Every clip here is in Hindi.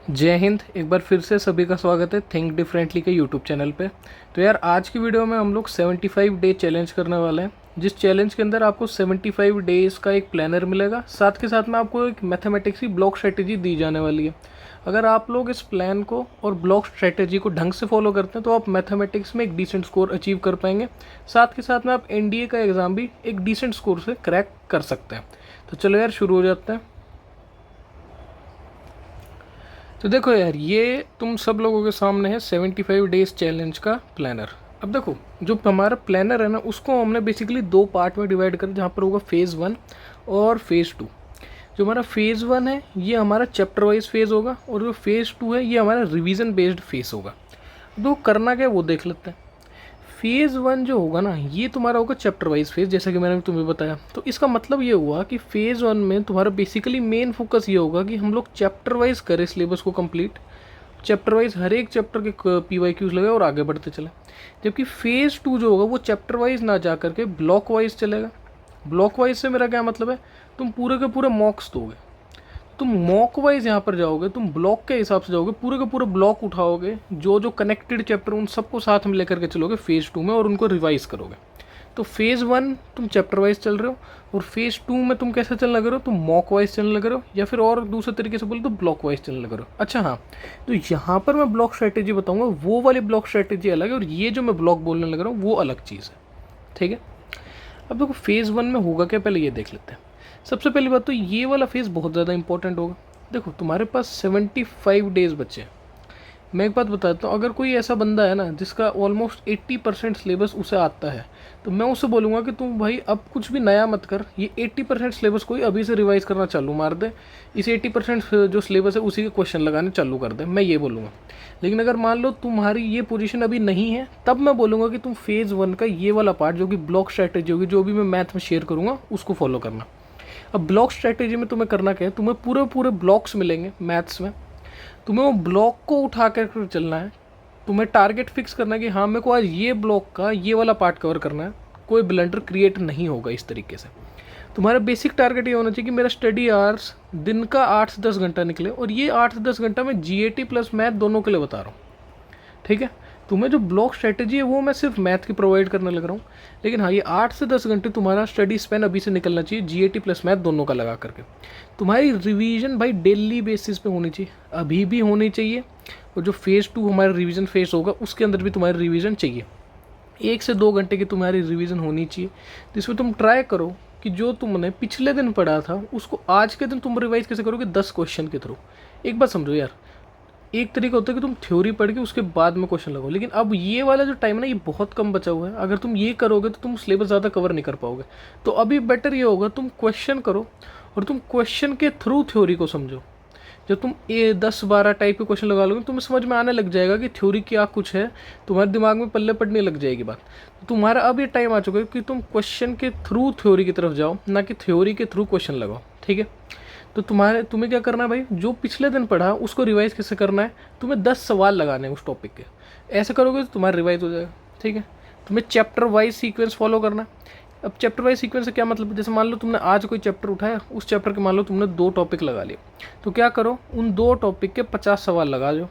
जय हिंद। एक बार फिर से सभी का स्वागत है थिंक डिफरेंटली के यूट्यूब चैनल पे। तो यार आज की वीडियो में हम लोग 75 डे चैलेंज करने वाले हैं, जिस चैलेंज के अंदर आपको 75 डेज़ का एक प्लानर मिलेगा। साथ के साथ में आपको एक मैथमेटिक्स की ब्लॉक स्ट्रेटेजी दी जाने वाली है। अगर आप लोग इस प्लान को और ब्लॉक स्ट्रेटेजी को ढंग से फॉलो करते हैं तो आप मैथमेटिक्स में एक डिसेंट स्कोर अचीव कर पाएंगे। साथ के साथ में आप एनडीए का एग्ज़ाम भी एक डिसेंट स्कोर से क्रैक कर सकते हैं। तो चलो यार शुरू हो जाते हैं। तो देखो यार, ये तुम सब लोगों के सामने है 75 डेज चैलेंज का प्लानर। अब देखो, जो हमारा प्लानर है ना, उसको हमने बेसिकली दो पार्ट में डिवाइड कर, जहाँ पर होगा फेज़ 1 और फेज़ 2। जो हमारा फेज़ 1 है ये हमारा चैप्टर वाइज फेज़ होगा, और जो फेज़ 2 है ये हमारा रिवीजन बेस्ड फेज़ होगा। तो करना क्या है वो देख लेते हैं। फेज़ 1 जो होगा ना, ये तुम्हारा होगा चैप्टर वाइज फेज़, जैसा कि मैंने तुम्हें बताया। तो इसका मतलब ये हुआ कि फेज़ 1 में तुम्हारा बेसिकली मेन फोकस ये होगा कि हम लोग चैप्टर वाइज करें सिलेबस को कंप्लीट, चैप्टर वाइज हर एक चैप्टर के PYQs लगे और आगे बढ़ते चले। जबकि फेज़ 2 जो होगा वो चैप्टर वाइज ना जा करके ब्लॉक वाइज चलेगा। ब्लॉक वाइज से मेरा क्या मतलब है, तुम पूरे के पूरे मॉक्स दोगे। तुम मॉक वाइज यहाँ पर जाओगे, तुम ब्लॉक के हिसाब से जाओगे, पूरे के पूरे ब्लॉक उठाओगे, जो जो कनेक्टेड चैप्टर उन सबको साथ में लेकर के चलोगे फेज़ 2 में और उनको रिवाइज करोगे। तो फेज़ 1 तुम चैप्टर वाइज चल रहे हो, और फेज़ 2 में तुम कैसे चलने लगे रहे हो, तुम मॉक वाइज चलने लगे रहे हो, या फिर और दूसरे तरीके से बोलो तो ब्लॉक वाइज चलने लगे रहे हो। अच्छा हाँ, तो यहाँ पर मैं ब्लॉक स्ट्रैटेजी बताऊँगा, वो वाली ब्लॉक स्ट्रैटेजी अलग है, और ये जो मैं ब्लॉक बोलने लग रहा हूँ वो अलग चीज़ है। ठीक है, अब देखो फेज़ 1 में होगा क्या, पहले ये देख लेते हैं। सबसे पहली बात तो ये वाला फेज़ बहुत ज़्यादा इंपॉर्टेंट होगा। देखो तुम्हारे पास 75 डेज़ बचे हैं। मैं एक बात बताता हूँ, अगर कोई ऐसा बंदा है ना जिसका ऑलमोस्ट 80% सिलेबस उसे आता है, तो मैं उसे बोलूँगा कि तुम भाई अब कुछ भी नया मत कर, ये 80% सिलेबस कोई अभी से रिवाइज करना चालू मार दे, इस 80% जो सिलेबस है उसी के क्वेश्चन लगाने चालू कर दे, मैं ये बोलूँगा। लेकिन अगर मान लो तुम्हारी ये पोजीशन अभी नहीं है, तब मैं बोलूँगा कि तुम फेज़ 1 का ये वाला पार्ट जो कि ब्लॉक स्ट्रैटेजी होगी, जो भी मैं मैथ में शेयर करूँगा उसको फॉलो करना। अब ब्लॉक स्ट्रैटेजी में तुम्हें करना क्या है, तुम्हें पूरे पूरे ब्लॉक्स मिलेंगे मैथ्स में, तुम्हें वो ब्लॉक को उठा कर चलना है। तुम्हें टारगेट फिक्स करना है कि हाँ मेरे को आज ये ब्लॉक का ये वाला पार्ट कवर करना है। कोई ब्लंडर क्रिएट नहीं होगा इस तरीके से। तुम्हारा बेसिक टारगेट ये होना चाहिए कि मेरा स्टडी आवर्स दिन का 8 से 10 घंटा निकले, और ये 8 से 10 घंटा मैं GAT प्लस मैथ दोनों के लिए बता रहा हूँ। ठीक है, तुम्हें जो ब्लॉक स्ट्रेटेजी है वो मैं सिर्फ मैथ की प्रोवाइड करने लग रहा हूँ। लेकिन हाँ, ये 8 से 10 घंटे तुम्हारा स्टडी स्पेन अभी से निकलना चाहिए GAT प्लस मैथ दोनों का लगा करके। तुम्हारी रिवीजन भाई डेली बेसिस पे होनी चाहिए, अभी भी होनी चाहिए, और जो फेज़ 2 हमारा रिवीजन फेज़ होगा उसके अंदर भी तुम्हारी रिवीजन चाहिए। 1 से 2 घंटे की तुम्हारी रिवीजन होनी चाहिए, जिसमें तुम ट्राई करो कि जो तुमने पिछले दिन पढ़ा था उसको आज के दिन तुम रिवाइज कैसे करोगे 10 क्वेश्चन के थ्रू। एक बात समझो यार, एक तरीका होता है कि तुम थ्योरी पढ़ के उसके बाद में क्वेश्चन लगाओ, लेकिन अब ये वाला जो टाइम है ना ये बहुत कम बचा हुआ है। अगर तुम ये करोगे तो तुम सिलेबस ज़्यादा कवर नहीं कर पाओगे। तो अभी बेटर ये होगा तुम क्वेश्चन करो, और तुम क्वेश्चन के थ्रू थ्योरी को समझो। जब तुम 10-12 टाइप के क्वेश्चन लगा लोगे तुम्हें समझ में आने लग जाएगा कि थ्योरी क्या कुछ है, तुम्हारे दिमाग में पल्ले पड़ने लग जाएगी बात। तो तुम्हारा अब ये टाइम आ चुका है कि तुम क्वेश्चन के थ्रू थ्योरी की तरफ जाओ, ना कि थ्योरी के थ्रू क्वेश्चन लगाओ। ठीक है, तो तुम्हें क्या करना है भाई, जो पिछले दिन पढ़ा उसको रिवाइज कैसे करना है, तुम्हें 10 सवाल लगाने हैं उस टॉपिक के। ऐसे करोगे तो तुम्हारा रिवाइज हो जाएगा। ठीक है, तुम्हें चैप्टर वाइज सीक्वेंस फॉलो करना है। अब चैप्टर वाइज सीक्वेंस से क्या मतलब, जैसे मान लो तुमने आज कोई चैप्टर उठाया, उस चैप्टर के मान लो तुमने 2 टॉपिक लगा लिए, तो क्या करो उन 2 टॉपिक के 50 सवाल लगा दो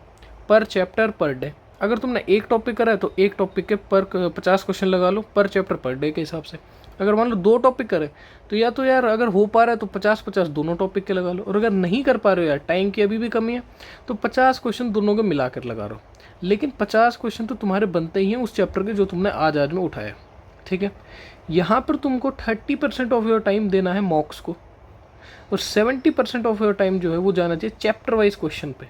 पर चैप्टर पर डे। अगर तुमने एक टॉपिक करा है तो एक टॉपिक के पर 50 क्वेश्चन लगा लो पर चैप्टर पर डे के हिसाब से। अगर मान लो 2 टॉपिक करे तो यार अगर हो पा रहा है तो 50-50 दोनों टॉपिक के लगा लो, और अगर नहीं कर पा रहे हो यार, टाइम की अभी भी कमी है, तो 50 क्वेश्चन दोनों के मिला कर लगा लो। लेकिन 50 क्वेश्चन तो तुम्हारे बनते ही हैं उस चैप्टर के जो तुमने आज में उठाया। ठीक है, यहाँ पर तुमको 30% ऑफ योर टाइम देना है मॉक्स को, और 70% ऑफ योर टाइम जो है वो जाना चाहिए चैप्टर वाइज क्वेश्चन पे।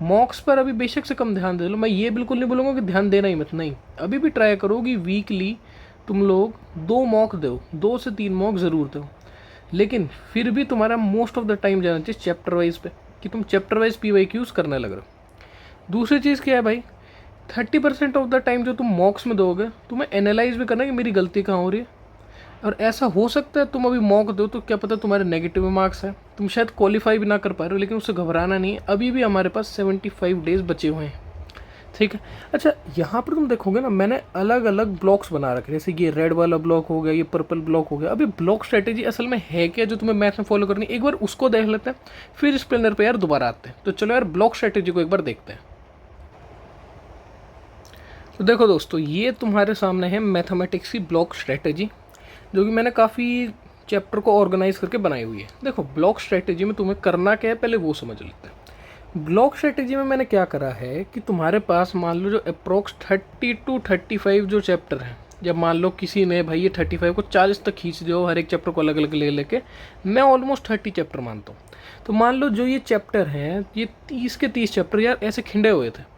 मॉक्स पर अभी बेशक से कम ध्यान दे लो, मैं ये बिल्कुल नहीं बोलूँगा कि ध्यान देना ही मत, नहीं, अभी भी ट्राई करो कि वीकली तुम लोग 2 मॉक दो, 2 से 3 मॉक ज़रूर दो। लेकिन फिर भी तुम्हारा मोस्ट ऑफ द टाइम जाना चाहिए चैप्टर वाइज पे, कि तुम चैप्टर वाइज PYQs करने लग रहे हो। दूसरी चीज़ क्या है भाई, 30% ऑफ द टाइम जो तुम मॉक्स में दोगे तुम्हें एनालाइज भी करना है कि मेरी गलती कहाँ हो रही है। और ऐसा हो सकता है तुम अभी मॉक दो तो क्या पता तुम्हारे नेगेटिव मार्क्स हैं, तुम शायद क्वालिफाई भी ना कर पा रहे हो, लेकिन उससे घबराना नहीं है, अभी भी हमारे पास 75 डेज़ बचे हुए हैं। ठीक है। अच्छा, यहाँ पर तुम देखोगे ना, मैंने अलग अलग ब्लॉक्स बना रखे, जैसे ये रेड वाला ब्लॉक हो गया, ये पर्पल ब्लॉक हो गया। अभी ब्लॉक स्ट्रेटेजी असल में है क्या जो तुम्हें मैथ में फॉलो करनी, एक बार उसको देख लेते हैं, फिर इस प्लेनर पे यार दोबारा आते हैं। तो चलो यार ब्लॉक स्ट्रेटेजी को एक बार देखते हैं। तो देखो दोस्तों, ये तुम्हारे सामने है मैथमेटिक्स की ब्लॉक स्ट्रेटेजी, जो कि मैंने काफ़ी चैप्टर को ऑर्गेनाइज करके बनाई हुई है। देखो ब्लॉक स्ट्रेटेजी में तुम्हें करना क्या है पहले वो समझ लेते हैं। ब्लॉक स्ट्रेटेजी में मैंने क्या करा है कि तुम्हारे पास मान लो जो अप्रोक्स 30 to 35 जो चैप्टर हैं, जब मान लो किसी ने भाई ये 35 को 40 तक खींच दो, हर एक चैप्टर को अलग अलग ले लेके, मैं ऑलमोस्ट 30 चैप्टर मानता हूँ। तो मान लो जो ये चैप्टर हैं, ये 30 के 30 चैप्टर यार ऐसे खिंडे हुए थे।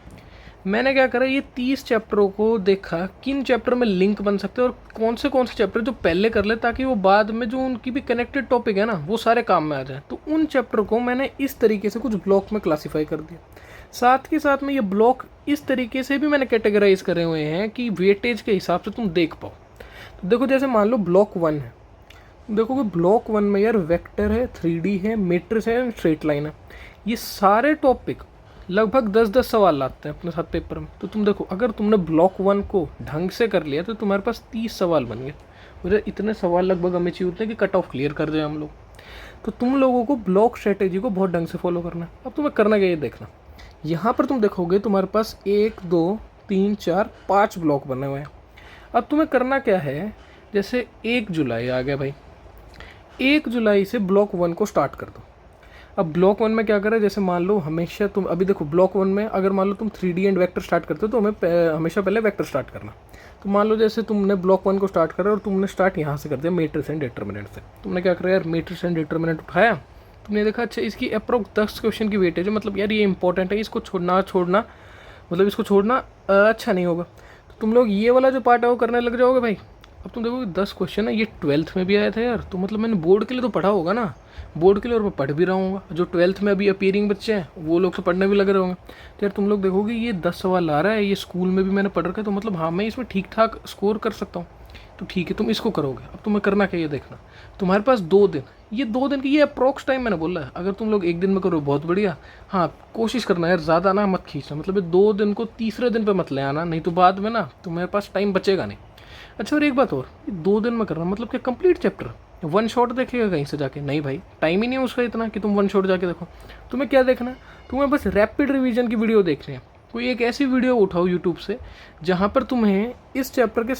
मैंने क्या करा, ये 30 चैप्टरों को देखा किन चैप्टर में लिंक बन सकते हैं और कौन से चैप्टर जो पहले कर ले, ताकि वो बाद में जो उनकी भी कनेक्टेड टॉपिक है ना वो सारे काम में आ जाए। तो उन चैप्टर को मैंने इस तरीके से कुछ ब्लॉक में क्लासीफाई कर दिया। साथ के साथ में ये ब्लॉक इस तरीके से भी मैंने कैटेगराइज करे हुए हैं कि वेटेज के हिसाब से तुम देख पाओ। तो देखो जैसे मान लो ब्लॉक 1 है, देखो कि ब्लॉक 1 में यार वेक्टर है, 3D है, मैट्रिक्स है, स्ट्रेट लाइन है। ये सारे टॉपिक लगभग 10-10 सवाल लाते हैं अपने साथ पेपर में। तो तुम देखो, अगर तुमने ब्लॉक 1 को ढंग से कर लिया तो तुम्हारे पास 30 सवाल बन गए। मुझे इतने सवाल लगभग हमें चाहिए होते हैं कि कट ऑफ क्लियर कर जाए हम लोग। तो तुम लोगों को ब्लॉक स्ट्रेटेजी को बहुत ढंग से फॉलो करना है। अब तुम्हें करना क्या, ये देखना, यहाँ पर तुम देखोगे तुम्हारे पास 1 2 3 4 5 ब्लॉक बने हुए हैं। अब तुम्हें करना क्या है, जैसे 1 जुलाई आ गया भाई, 1 जुलाई से ब्लॉक 1 को स्टार्ट कर दो। अब ब्लॉक 1 में क्या करें, जैसे मान लो हमेशा तुम अभी देखो ब्लॉक 1 में अगर मान लो तुम 3D एंड वेक्टर स्टार्ट करते हो तो हमें हमेशा पहले वेक्टर स्टार्ट करना। तो मान लो जैसे तुमने ब्लॉक 1 को स्टार्ट करा और तुमने स्टार्ट यहाँ से कर दिया मैट्रिक्स एंड डिटरमिनेंट से। तुमने क्या करा यार, मैट्रिक्स एंड डिटरमिनेंट उठाया, तुमने देखा अच्छा इसकी अप्रोक्स 10 क्वेश्चन की वेटेज है, मतलब यार ये इंपॉर्टेंट है, इसको छोड़ना मतलब इसको छोड़ना अच्छा नहीं होगा। तो तुम लोग ये वाला जो पार्ट है वो करने लग जाओगे भाई। अब तुम देखो 10 क्वेश्चन है, ये 12th में भी आया था यार, तो मतलब मैंने बोर्ड के लिए तो पढ़ा होगा ना, बोर्ड के लिए, और मैं पढ़ भी रहा हूँ। जो 12th में अभी अपीयरिंग बच्चे हैं वो लोग तो पढ़ने भी लगे रहे होंगे। तो यार तुम लोग देखोगे ये 10 सवाल ला रहा है, ये स्कूल में भी मैंने पढ़ रखा है, तो मतलब हाँ मैं इसमें ठीक ठाक स्कोर कर सकता हूँ। तो ठीक है, तुम इसको करोगे। अब तुम्हें करना क्या, ये देखना, तुम्हारे पास 2 दिन, ये 2 दिन की ये अप्रोक्स टाइम मैंने बोला है। अगर तुम लोग 1 दिन में करो बहुत बढ़िया, हाँ कोशिश करना यार ज़्यादा ना मत खींचना, मतलब ये 2 दिन को तीसरे दिन पे मत ले आना, नहीं तो बाद में ना तुम्हारे पास टाइम बचेगा नहीं। अच्छा, और एक बात और, ये 2 दिन में करना मतलब क्या कंप्लीट चैप्टर वन शॉट देखेगा कहीं से जाके, नहीं भाई टाइम ही नहीं है उसका इतना कि तुम वन शॉट जाके देखो। तुम्हें क्या देखना है, तुम्हें बस रैपिड रिवीजन की वीडियो देखनी है। कोई एक ऐसी वीडियो उठाओ यूट्यूब से जहाँ पर तुम्हें इस चैप्टर के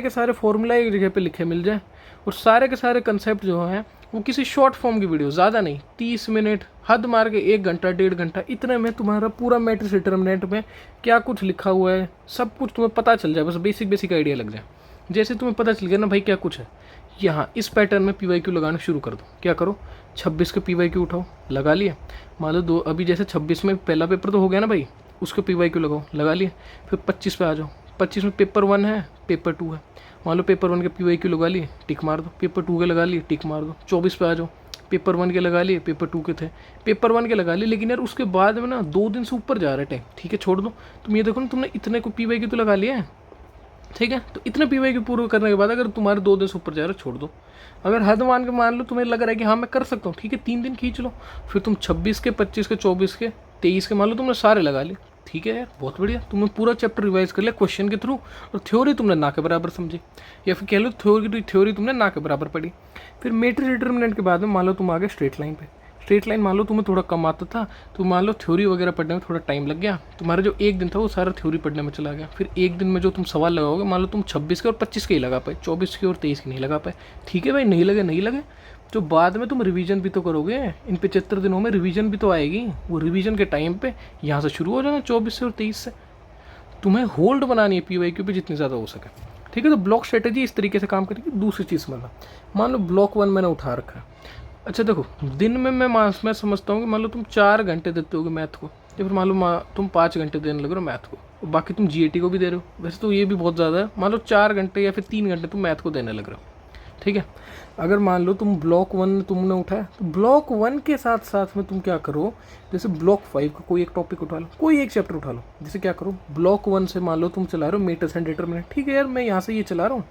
सारे फॉर्मूला एक जगह पे लिखे मिल जाए, और सारे के सारे कंसेप्ट जो हैं वो किसी शॉर्ट फॉर्म की वीडियो, ज़्यादा नहीं, 30 मिनट, हद मार के 1 घंटा 1.5 घंटा, इतने में तुम्हारा पूरा मैट्रिक्स डिटरमिनेंट में क्या कुछ लिखा हुआ है सब कुछ तुम्हें पता चल जाए, बस बेसिक आइडिया लग जाए। जैसे तुम्हें पता चल गया ना भाई क्या कुछ है, यहाँ इस पैटर्न में PYQ लगाना शुरू कर दो। क्या करो, 26 के PYQ उठाओ, लगा लिए। मान लो 2 अभी जैसे 26 में पहला पेपर तो हो गया ना भाई, उसके PYQ लगाओ, लगा लिए। फिर 25 पे आ जाओ, 25 में पेपर 1 है, पेपर 2 है, मान लो पेपर 1 के PYQ लगा लिए, टिक मार दो। पेपर 2 के लगा लिए, टिक मार दो। 24 पे आ जाओ, पेपर 1 के लगा लिए, पेपर 2 के थे, पेपर 1 के लगा लिए, लेकिन यार उसके बाद में ना 2 दिन से ऊपर जा रहा है टाइम, ठीक है छोड़ दो। तुम ये देखो ना, तुमने इतने को PYQ तो लगा लिया है, ठीक है। तो इतने PYQ पूरे करने के बाद अगर तुम्हारे 2 दिन से ऊपर जा रहा है छोड़ दो। अगर हद मान के मान लो तुम्हें लग रहा है कि हाँ मैं कर सकता हूँ, ठीक है 3 दिन खींच लो। फिर तुम 26 के, 25 के, 24 के, 23 के मान लो तुमने सारे लगा लिए, ठीक है यार बहुत बढ़िया, तुमने पूरा चैप्टर रिवाइज कर लिया क्वेश्चन के थ्रू, और थ्योरी तुमने ना के बराबर समझी, या फिर कह लो थ्योरी तुमने ना के बराबर पढ़ी। फिर मैट्रिक्स डिटरमिनेंट के बाद में मान लो तुम आ गए स्ट्रेट लाइन पे। स्ट्रेट लाइन मान लो तुम्हें थोड़ा कम आता था, तो मान लो थ्योरी वगैरह पढ़ने में थोड़ा टाइम लग गया, तुम्हारा जो 1 दिन था वो सारा थ्योरी पढ़ने में चला गया। फिर 1 दिन में जो तुम सवाल लगाओगे, मान लो तुम 26 के और 25 के ही लगा पाए, 24 के और 23 के नहीं लगा पाए, ठीक है भाई नहीं लगे, जो बाद में तुम रिवीजन भी तो करोगे, इन 75 दिनों में रिवीजन भी तो आएगी, वो रिवीजन के टाइम पे यहाँ से शुरू हो जाना 24 से और 23 से। तुम्हें होल्ड बनानी है PYQ पे जितनी ज़्यादा हो सके, ठीक है। तो ब्लॉक स्ट्रेटेजी इस तरीके से काम करेगी। दूसरी चीज़ मान लो ब्लॉक 1 मैंने उठा रखा है। अच्छा देखो, दिन में मैं समझता हूँ कि मान लो तुम 4 घंटे देते होगे मैथ को, या फिर मान लो तुम 5 घंटे देने लग रहे हो मैथ को, और बाकी तुम GAT को भी दे रहे हो, वैसे तो ये भी बहुत ज़्यादा है। मान लो 4 घंटे या फिर 3 घंटे तुम मैथ को देने लग रहे हो, ठीक है। अगर मान लो तुम ब्लॉक 1 तुमने उठाया, तो ब्लॉक 1 के साथ साथ में तुम क्या करो, जैसे ब्लॉक 5 का कोई एक टॉपिक उठा लो, कोई एक चैप्टर उठा लो। जैसे क्या करो, ब्लॉक 1 से मान लो तुम चला रहे हो मैट्रिक्स एंड डिटरमिनेंट, ठीक है यार मैं यहाँ से ये चला रहा हूँ।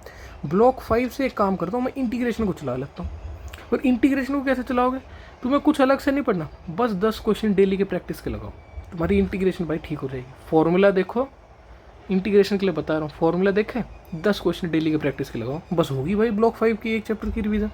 ब्लॉक 5 से एक काम करता हूँ, मैं इंटीग्रेशन को चला लेता हूँ। और इंटीग्रेशन को कैसे चलाओगे, तुम्हें कुछ अलग से नहीं पढ़ना, बस 10 क्वेश्चन डेली के प्रैक्टिस के लगाओ, तुम्हारी इंटीग्रेशन भाई ठीक हो जाएगी। फॉर्मूला देखो, इंटीग्रेशन के लिए बता रहा हूँ, फॉर्मूला देखें, 10 क्वेश्चन डेली के प्रैक्टिस के लगाओ, बस होगी भाई ब्लॉक 5 की एक चैप्टर की रिवीजन।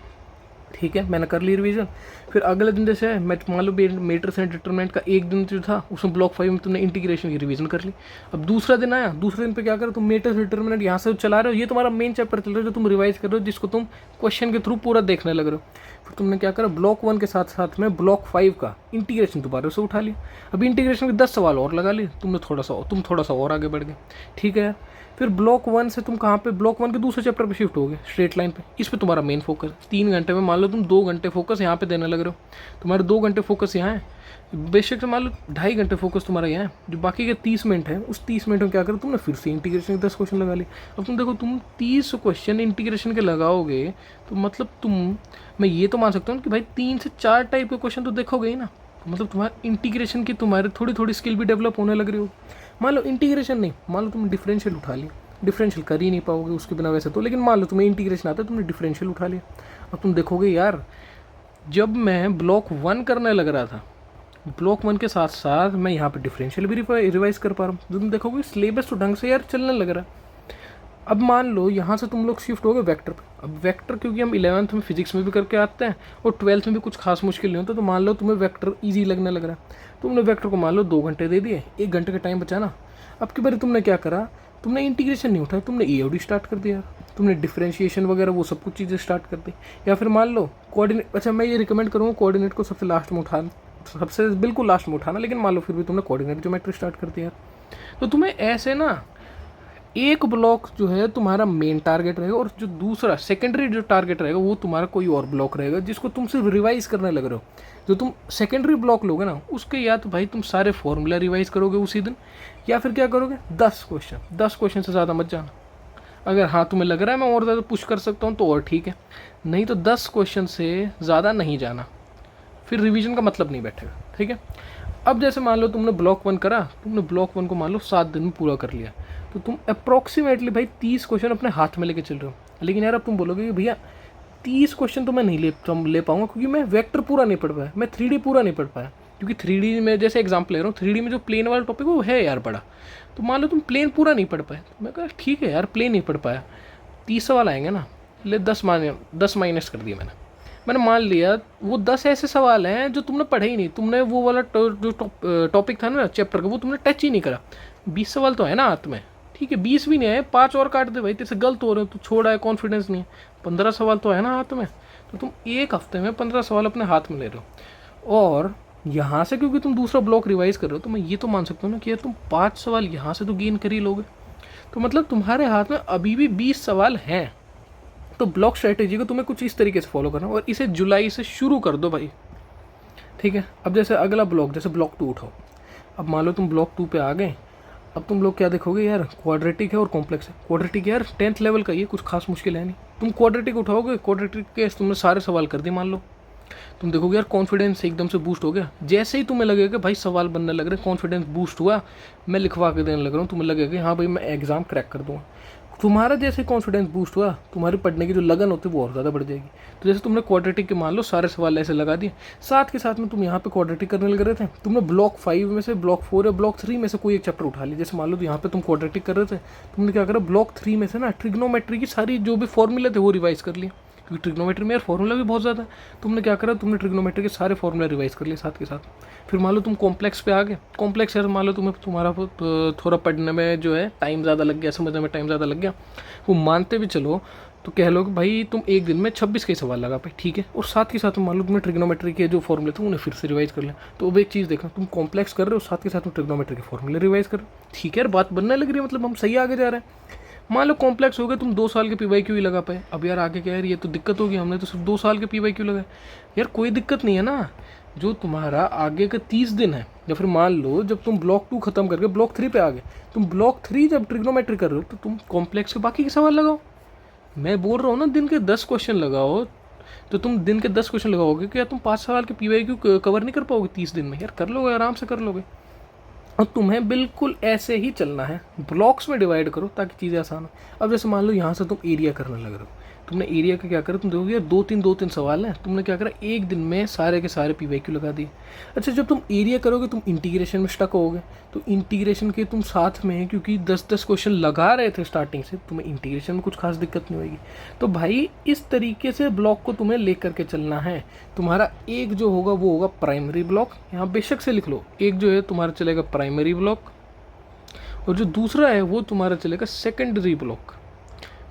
ठीक है, मैंने कर ली रिवीजन। फिर अगले दिन जैसे है, मैं मान लो मेट्रिक्स एंड डिटरमिनेंट का एक दिन जो था उसमें ब्लॉक 5 में तुमने इंटीग्रेशन की रिवीजन कर ली। अब दूसरा दिन आया, दूसरे दिन पे क्या करो, तुम मेट्रिक्स डिटरमिनेंट यहाँ से चला रहे हो, ये तुम्हारा मेन चैप्टर चल रहा है जो तुम रिवाइज कर रहे हो, जिसको तुम क्वेश्चन के थ्रू पूरा देखने लग रहे हो। फिर तुमने क्या करा, ब्लॉक 1 के साथ साथ में ब्लॉक 5 का इंटीग्रेशन दोबारा से उठा लिया। अभी इंटीग्रेशन के 10 सवाल और लगा लिए, तुम थोड़ा सा और आगे बढ़ गए। ठीक है, फिर ब्लॉक 1 से तुम कहाँ पे, ब्लॉक 1 के दूसरे चैप्टर पे शिफ्ट हो गए, स्ट्रेट लाइन पे। इस पे तुम्हारा मेन फोकस 3 घंटे में, मान लो तुम 2 घंटे फोकस यहाँ पे देने लग रहे हो, तुम्हारे 2 घंटे फोकस यहाँ है, बेशक से मान लो 2.5 घंटे फोकस तुम्हारा यहाँ है। जो बाकी के 30 मिनट है, उस 30 मिनट में क्या करो, तुमने फिर से इंटीग्रेशन के 10 क्वेश्चन लगा लिए। अब तुम देखो, तुम 30 क्वेश्चन इंटीग्रेशन के लगाओगे तो मतलब मैं ये तो मान सकता हूँ कि भाई 3 से 4 टाइप के क्वेश्चन तो देखोगे ही ना। मतलब तुम्हारा इंटीग्रेशन की तुम्हारी थोड़ी थोड़ी स्किल भी डेवलप होने लग रही हो। मान लो इंटीग्रेशन नहीं, मान लो तुम डिफरेंशियल उठा लिया, डिफरेंशियल कर ही नहीं पाओगे उसके बिना वैसे तो, लेकिन मान लो तुम्हें इंटीग्रेशन आता है, तुमने डिफरेंशियल उठा लिया। अब तुम देखोगे यार, जब मैं ब्लॉक 1 करने लग रहा था, ब्लॉक 1 के साथ साथ मैं यहाँ पे डिफरेंशियल भी रिवाइज कर पा रहा हूँ। तुम देखोगे सिलेबस तो ढंग से यार चलने लग रहा है। अब मान लो यहाँ से तुम लोग शिफ्ट हो गए वेक्टर पे। अब वेक्टर क्योंकि हम 11th में फिजिक्स में भी करके आते हैं और 12th में भी कुछ खास मुश्किल नहीं होता, तो मान लो तुम्हें वेक्टर इजी लगने लग रहा है। तुमने वेक्टर को मान लो 2 घंटे दे दिए, 1 घंटे का टाइम बचाना। अब की बारी तुमने क्या करा, तुमने इंटीग्रेशन नहीं उठाया, तुमने EOD स्टार्ट कर दिया, तुमने डिफरेंशिएशन वगैरह वो सब कुछ चीज़ें स्टार्ट कर दी। या फिर मान लो कोऑर्डिनेट, अच्छा मैं ये रिकमेंड करूँगा कोऑर्डिनेट को सबसे लास्ट में उठाना, सबसे बिल्कुल लास्ट में उठाना, लेकिन मान लो फिर भी तुमने कोऑर्डिनेट ज्योमेट्री स्टार्ट कर दिया। तो तुम्हें ऐसे ना एक ब्लॉक जो है तुम्हारा मेन टारगेट रहेगा, और जो दूसरा सेकेंडरी जो टारगेट रहेगा वो तुम्हारा कोई और ब्लॉक रहेगा जिसको तुम सिर्फ रिवाइज करने लग रहे हो। जो तुम सेकेंडरी ब्लॉक लोगे ना, उसके या तो भाई तुम सारे फॉर्मूला रिवाइज करोगे उसी दिन, या फिर क्या करोगे 10 क्वेश्चन से ज़्यादा मत जाना। अगर हाँ तुम्हें लग रहा है मैं और ज़्यादा पुश कर सकता हूँ तो और ठीक है, नहीं तो 10 क्वेश्चन से ज़्यादा नहीं जाना, फिर रिवीजन का मतलब नहीं बैठेगा। ठीक है, अब जैसे मान लो तुमने ब्लॉक 1 करा, तुमने ब्लॉक 1 को मान लो 7 दिन में पूरा कर लिया, तो तुम अप्रॉक्सीमेटली भाई 30 क्वेश्चन अपने हाथ में लेके चल रहे हो। लेकिन यार अब तुम बोलोगे कि भैया 30 क्वेश्चन तो मैं नहीं ले पाऊंगा, क्योंकि मैं वेक्टर पूरा नहीं पढ़ पाया, मैं 3D पूरा नहीं पढ़ पाया। क्योंकि 3D में जैसे एग्जाम्पल ले रहा हूँ, 3D में जो प्लेन वाला टॉपिक वो है यार बड़ा, तो मान लो तुम प्लेन पूरा नहीं पढ़ पाए। मैं कहा ठीक है यार, प्लेन नहीं पढ़ पाया, 30 सवाल आएंगे ना, ले 10 माइनस कर दिया मैंने मान लिया वो 10 ऐसे सवाल हैं जो तुमने पढ़े ही नहीं, तुमने वो वाला जो टॉपिक था ना चैप्टर का, वो तुमने टच ही नहीं करा। 20 सवाल तो है ना हाथ में, ठीक है 20 भी नहीं है, 5 और काट दे भाई, तेरे से गलत हो रहे हो, तू छोड़ा है, कॉन्फिडेंस नहीं है। 15 सवाल तो है ना हाथ में, तो तुम एक हफ्ते में 15 सवाल अपने हाथ में ले रहे हो। और यहाँ से क्योंकि तुम दूसरा ब्लॉक रिवाइज कर रहे हो, तो मैं ये तो मान सकता हूँ ना कि यार तुम 5 सवाल यहाँ से तो गेन कर ही लोगे, तो मतलब तुम्हारे हाथ में अभी भी 20 सवाल हैं। तो ब्लॉक स्ट्रेटेजी को तुम्हें कुछ इस तरीके से फॉलो करना, और इसे जुलाई से शुरू कर दो भाई। ठीक है, अब जैसे अगला ब्लॉक, जैसे ब्लॉक 2 उठाओ। अब मान लो तुम ब्लॉक 2 पे आ गए, अब तुम लोग क्या देखोगे यार, क्वाड्रेटिक है और कॉम्प्लेक्स है। क्वाड्रेटिक यार 10th लेवल का, ये कुछ खास मुश्किल है नहीं। तुम क्वाड्रेटिक उठाओगे, क्वाड्रेटिक के तुमने सारे सवाल कर दिए, मान लो तुम देखोगे यार कॉन्फिडेंस एकदम से बूस्ट हो गया। जैसे ही तुम्हें लगेगा भाई सवाल बनने लग रहे, कॉन्फिडेंस बूस्ट हुआ, मैं लिखवा के देने लग रहा हूँ, तुम्हें लगेगा हाँ भाई मैं एग्जाम क्रैक कर दूँगा। तुम्हारा जैसे कॉन्फिडेंस बूस्ट हुआ, तुम्हारी पढ़ने की जो लगन होती है वो और ज़्यादा बढ़ जाएगी। तो जैसे तुमने क्वाड्रेटिक के मान लो सारे सवाल ऐसे लगा दिए, साथ के साथ में तुम यहाँ पे क्वाड्रेटिक करने लग रहे थे, तुमने ब्लॉक 5 में से ब्लॉक 4 या ब्लॉक 3 में से कोई एक चैप्टर उठा लिया। जैसे मान लो यहाँ पे तुम क्वाड्रेटिक कर रहे थे, तुमने क्या करा, ब्लॉक 3 में से ना ट्रिग्नोमेट्री की सारी जो भी फॉर्मूले थे वो रिवाइज कर लिए, क्योंकि ट्रिग्नोमेट्री में यार फॉर्मूला भी बहुत ज़्यादा है। तुमने क्या करा, तुमने ट्रिग्नोमेट्री के सारे फॉर्मूला रिवाइज कर लिए साथ के साथ। फिर मान लो तुम कॉम्प्लेक्स पे आ गए, कॉम्प्लेक्स यार मान लो तुम्हारा थोड़ा पढ़ने में जो है टाइम ज़्यादा लग गया, समझने में टाइम ज़्यादा लग गया, वो मानते भी चलो, तो कह लो कि भाई तुम एक दिन में 26 के सवाल लगा पाए, ठीक है। और साथ के साथ मान लो तुमने ट्रिग्नोमेट्री के जो फॉर्मूले थे उन्हें फिर से रिवाइज कर लिया। तो अब एक चीज़ देखना, तुम कॉम्प्लेक्स कर रहे हो, साथ के साथ तुम ट्रिग्नोमेट्री के फॉर्मूले रिवाइज कर रहे हो, ठीक है यार, बात बनने लग रही है, मतलब हम सही आगे जा रहे हैं। मान लो कॉम्प्लेक्स हो गए, तुम 2 साल के PYQ ही लगा पाए। अब यार आगे क्या यार, ये तो दिक्कत होगी, हमने तो सिर्फ 2 साल के PYQ लगाए। यार कोई दिक्कत नहीं है ना, जो तुम्हारा आगे का 30 दिन है, या फिर मान लो जब तुम ब्लॉक 2 खत्म करके ब्लॉक 3 पे आ गए, तुम ब्लॉक 3 जब ट्रिग्नोमेट्री कर रहे हो तो तुम कॉम्प्लेक्स के बाकी के सवाल लगाओ। मैं बोल रहा हूँ ना, दिन के 10 क्वेश्चन लगाओ, तो तुम दिन के 10 क्वेश्चन लगाओगे, क्या तुम 5 साल के PYQ कवर नहीं कर पाओगे 30 दिन में? यार कर लोगे, आराम से कर लोगे। और तुम्हें बिल्कुल ऐसे ही चलना है, ब्लॉक्स में डिवाइड करो ताकि चीज़ें आसान हो। अब जैसे मान लो यहाँ से तुम एरिया करने लग रहे हो, तुमने एरिया का क्या करा, तुम देखोगे यार दो तीन सवाल हैं, तुमने क्या करा एक दिन में सारे के सारे पीवाईक्यू लगा दिए। अच्छा जब तुम एरिया करोगे तुम इंटीग्रेशन में स्टक होगे, तो इंटीग्रेशन के तुम साथ में क्योंकि 10-10 क्वेश्चन लगा रहे थे स्टार्टिंग से, तुम्हें इंटीग्रेशन में कुछ खास दिक्कत नहीं होगी। तो भाई इस तरीके से ब्लॉक को तुम्हें लेकर के चलना है। तुम्हारा एक जो होगा वो होगा प्राइमरी ब्लॉक, यहाँ बेशक से लिख लो, एक जो है तुम्हारा चलेगा प्राइमरी ब्लॉक और जो दूसरा है वो तुम्हारा चलेगा सेकेंडरी ब्लॉक।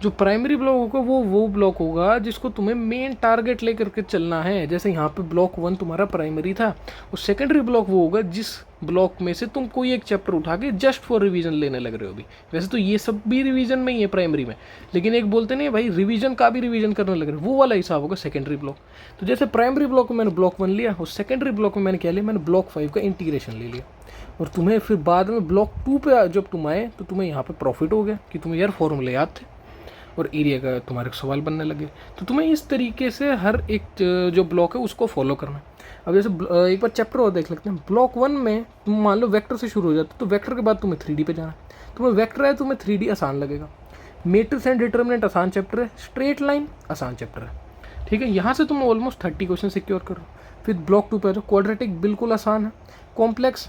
जो प्राइमरी ब्लॉक होगा वो ब्लॉक होगा जिसको तुम्हें मेन टारगेट लेकर के चलना है। जैसे यहाँ पे ब्लॉक 1 तुम्हारा प्राइमरी था, और सेकेंडरी ब्लॉक वो होगा जिस ब्लॉक में से तुम कोई एक चैप्टर उठा के जस्ट फॉर रिवीजन लेने लग रहे हो। अभी वैसे तो ये सब भी रिवीजन में ही है प्राइमरी में, लेकिन एक बोलते नहीं भाई रिवीजन का भी रिवीजन करने लग रहे हो, वो वाला हिसाब होगा सेकेंडरी ब्लॉक। तो जैसे प्राइमरी ब्लॉक में मैंने ब्लॉक 1 लिया और सेकेंडरी ब्लॉक में मैंने क्या लिया, मैंने ब्लॉक 5 का इंटीग्रेशन ले लिया। और तुम्हें फिर बाद में ब्लॉक 2 पे जब तुम आए तो तुम्हें यहाँ पे प्रॉफिट हो गया कि तुम्हें यार फॉर्मूले याद थे और एरिया का तुम्हारे सवाल बनने लगे। तो तुम्हें इस तरीके से हर एक जो ब्लॉक है उसको फॉलो करना है। अब जैसे एक बार चैप्टर और देख लेते हैं। ब्लॉक 1 में तुम मान लो वेक्टर से शुरू हो जाते तो वेक्टर के बाद तुम्हें 3D पे जाना है। तुम्हें वेक्टर है, तुम्हें 3D आसान लगेगा। मैट्रिक्स एंड डिटर्मिनेंट आसान चैप्टर है, स्ट्रेट लाइन आसान चैप्टर है, ठीक है। यहाँ से तुम ऑलमोस्ट 30 क्वेश्चन सिक्योर करो। फिर ब्लॉक 2 पे आ जाओ, क्वाड्रेटिक बिल्कुल आसान है, कॉम्प्लेक्स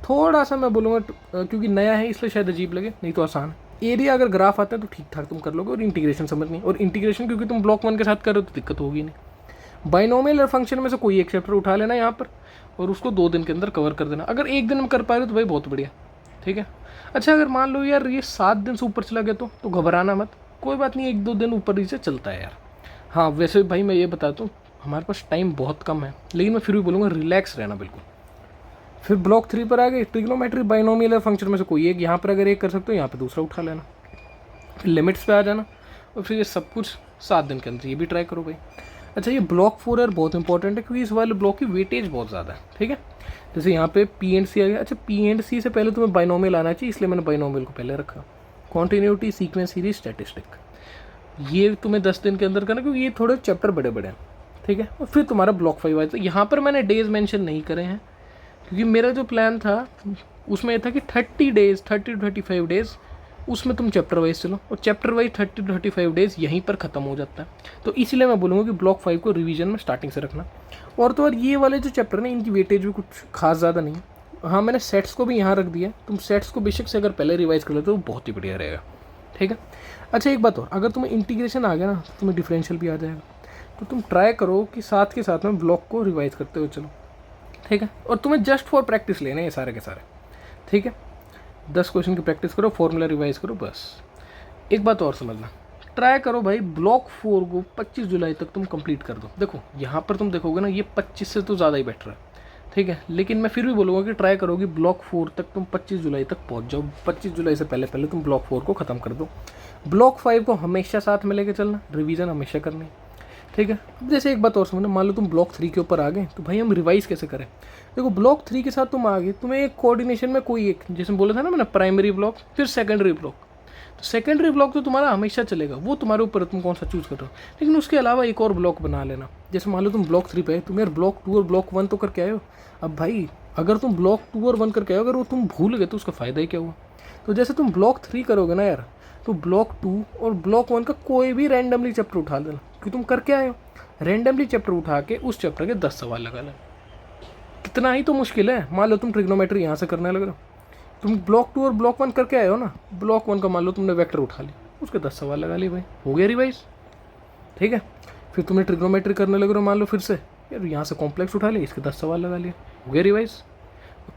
थोड़ा सा मैं बोलूँगा क्योंकि नया है इसलिए शायद अजीब लगे, नहीं तो आसान है। एरिया अगर ग्राफ आता है तो ठीक ठाक तुम कर लोगे, और इंटीग्रेशन समझनी, और इंटीग्रेशन क्योंकि तुम ब्लॉक 1 के साथ कर रहे हो तो दिक्कत होगी नहीं। बाइनोमियल और फंक्शन में से कोई एक चैप्टर उठा लेना यहाँ पर और उसको 2 दिन के अंदर कवर कर देना। अगर एक दिन में कर पा रहे हो तो भाई बहुत बढ़िया, ठीक है। अच्छा अगर मान लो यार ये 7 दिन से ऊपर चला गया तो घबराना मत, कोई बात नहीं, 1-2 दिन ऊपर नीचे चलता है यार। हाँ वैसे भाई मैं ये बताता हूँ हमारे पास टाइम बहुत कम है, लेकिन मैं फिर भी बोलूँगा रिलैक्स रहना बिल्कुल। फिर ब्लॉक 3 पर आ गए, ट्रिग्नोमेट्री बाइनोमियल और फंक्शन में से कोई एक, यहाँ पर अगर एक कर सकते हो यहाँ पर दूसरा उठा लेना। फिर लिमिट्स पे आ जाना, और फिर ये सब कुछ 7 दिन के अंदर ये भी ट्राई करो भाई। अच्छा ये ब्लॉक 4 यार बहुत इंपॉर्टेंट है क्योंकि इस वाले ब्लॉक की वेटेज बहुत ज़्यादा है, ठीक है। जैसे यहाँ पे पी एंड सी आ गया। अच्छा पी एंड सी से पहले तुम्हें बाइनोमियल आना चाहिए, इसलिए मैंने बाइनोमियल को पहले रखा। कॉन्टीन्यूटी, सीक्वेंस, सीरीज, स्टैटिस्टिक, ये तुम्हें 10 दिन के अंदर करना क्योंकि ये थोड़े चैप्टर बड़े बड़े हैं, ठीक है। और फिर तुम्हारा ब्लॉक 5 आया। तो यहाँ पर मैंने डेज मेंशन नहीं करे हैं क्योंकि मेरा जो प्लान था उसमें यह था कि 30 डेज 30 to 35 डेज उसमें तुम चैप्टर वाइज चलो, और चैप्टर वाइज 30 to 35 डेज यहीं पर ख़त्म हो जाता है। तो इसलिए मैं बोलूँगा कि ब्लॉक 5 को रिवीजन में स्टार्टिंग से रखना। और तो और ये वाले जो चैप्टर ना इनकी वेटेज भी कुछ खास ज़्यादा नहीं है। हाँ मैंने सेट्स को भी यहाँ रख दिया, तुम सेट्स को बेशक से अगर पहले रिवाइज कर लेते हो तो बहुत ही बढ़िया रहेगा, ठीक है। अच्छा एक बात और, अगर तुम्हें इंटीग्रेशन आ गया ना तो तुम्हें डिफरेंशियल भी आ जाएगा, तो तुम ट्राई करो कि साथ के साथ में ब्लॉक को रिवाइज करते हुए चलो, ठीक है। और तुम्हें जस्ट फॉर प्रैक्टिस लेना है ये सारे के सारे, ठीक है। 10 क्वेश्चन की प्रैक्टिस करो, फॉर्मूला रिवाइज करो बस। एक बात और समझना, ट्राई करो भाई ब्लॉक 4 को 25 जुलाई तक तुम कंप्लीट कर दो। देखो यहाँ पर तुम देखोगे ना ये 25 से तो ज़्यादा ही बेटर है, ठीक है। लेकिन मैं फिर भी बोलूँगा कि ट्राई करो कि ब्लॉक 4 तक तुम 25 जुलाई तक पहुँच जाओ। 25 जुलाई से पहले पहले तुम ब्लॉक 4 को ख़त्म कर दो। ब्लॉक 5 को हमेशा साथ में लेके चलना, रिवीजन हमेशा करनी, ठीक है। अब जैसे एक बात और समझना, मान लो तुम ब्लॉक 3 के ऊपर आ गए तो भाई हम रिवाइज कैसे करें। देखो ब्लॉक 3 के साथ तुम आ गए, तुम्हें एक कोऑर्डिनेशन में कोई एक, जैसे बोला था ना मैंने, प्राइमरी ब्लॉक फिर सेकेंडरी ब्लॉक। तो सेकेंडरी ब्लॉक तो तुम्हारा हमेशा चलेगा, वो तुम्हारे ऊपर तुम कौन सा चूज़ कर रहे हो। लेकिन उसके अलावा एक और ब्लॉक बना लेना। जैसे मान लो तुम ब्लॉक 3 पे है, तुम यार ब्लॉक 2 और ब्लॉक 1 तो करके आए हो। अब भाई अगर तुम ब्लॉक 2 और 1 करके आए हो, अगर वो तुम भूल गए तो उसका फ़ायदा ही क्या हुआ। तो जैसे तुम ब्लॉक 3 करोगे ना यार, तो ब्लॉक 2 और ब्लॉक 1 का कोई भी रैंडमली चैप्टर उठा लेना, क्योंकि तुम करके आए हो। रैंडमली चैप्टर उठा के उस चैप्टर के 10 सवाल लगा लें, कितना ही तो मुश्किल है। मान लो तुम ट्रिग्नोमेट्री यहाँ से करने लग रहे हो, तुम ब्लॉक 2 और ब्लॉक 1 करके आए हो ना, ब्लॉक 1 का मान लो तुमने वेक्टर उठा लिया, उसके 10 सवाल लगा लिए भाई, हो गया रिवाइज, ठीक है। फिर तुमने ट्रिग्नोमेट्री करने लग रहे हो, मान लो फिर से यार यहाँ से कॉम्प्लेक्स उठा लिया, इसके 10 सवाल लगा लिए, हो गया रिवाइज।